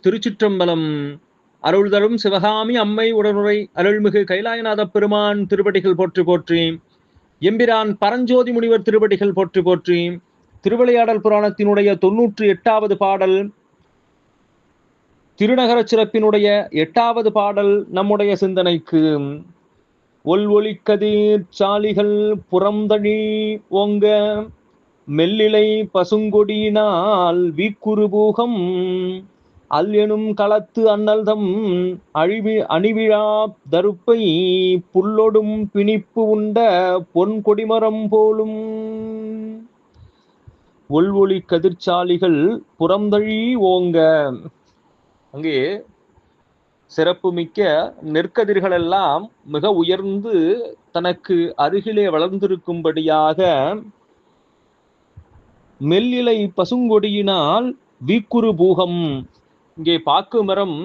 திருச்சிற்றம்பலம். அருள் தரும் சிவகாமி அம்மை உடனுரை அருள்மிகு கைலாயநாத பெருமான் திருவடிகள் போற்றி போற்றி. எம்பிரான் பரஞ்சோதி முனிவர் திருவடிகள் போற்றி போற்றி. திருவிளையாடல் புராணத்தினுடைய 98வது பாடல், திருநகர சிறப்பினுடைய 8வது பாடல் நம்முடைய சிந்தனைக்கு. ஒல்ஒளி கதிர் சாலிகள் புறம்தழி ஓங்க, மெல்லிலை பசுங்கொடியினால் வீக்குருபூகம், அல் எனும் களத்து அண்ணல்தம் அணிவிழா தருப்பை புல்லொடும் பிணிப்பு உண்ட பொன் கொடிமரம் போலும். ஒல்ஒளி கதிர்ச்சாலிகள் புறம்தழி ஓங்க, அங்கே சிறப்பு மிக்க நெற்கதிர்கள் எல்லாம் மிக உயர்ந்து தனக்கு அருகிலே வளர்ந்திருக்கும்படியாக, மெல்லிலை பசுங்கொடியினால் வீக்குரு பூகம், இங்கே பாக்கு மரம்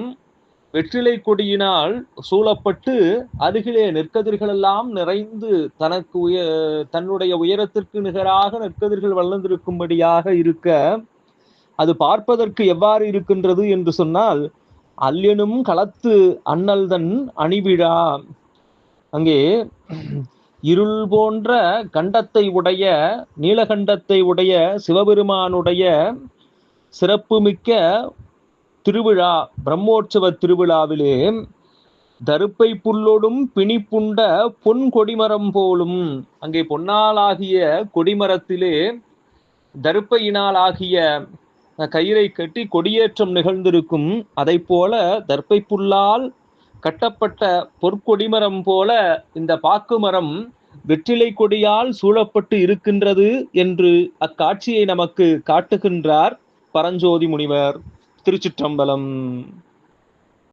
வெற்றிலை கொடியினால் சூழப்பட்டு அருகிலே நெற்கதிர்கள் எல்லாம் நிறைந்து தனக்கு தன்னுடைய உயரத்திற்கு நிகராக நெற்கதிர்கள் வளர்ந்திருக்கும்படியாக இருக்க, அது பார்ப்பதற்கு எவ்வாறு இருக்கின்றது என்று சொன்னால், அல்லெனும் களத்து அண்ணல்தன் அணிவிழா, அங்கே இருள் போன்ற கண்டத்தை உடைய நீலகண்டத்தை உடைய சிவபெருமானுடைய சிறப்புமிக்க திருவிழா பிரம்மோற்சவ திருவிழாவிலே தருப்பை புல்லோடும் பிணிப்புண்ட பொன் கொடிமரம் போலும், அங்கே பொன்னாலாகிய கொடிமரத்திலே தருப்பையினாலாகிய கயிறை கட்டி கொடியேற்றம் நிகழ்ந்திருக்கும். அதை போல தர்ப்பை புல்லால் கட்டப்பட்ட பொற்கொடிமரம் போல இந்த பாக்கு மரம் வெற்றிலை கொடியால் சூழப்பட்டு இருக்கின்றது என்று அக்காட்சியை நமக்கு காட்டுகின்றார் பரஞ்சோதி முனிவர். திருச்சிற்றம்பலம்.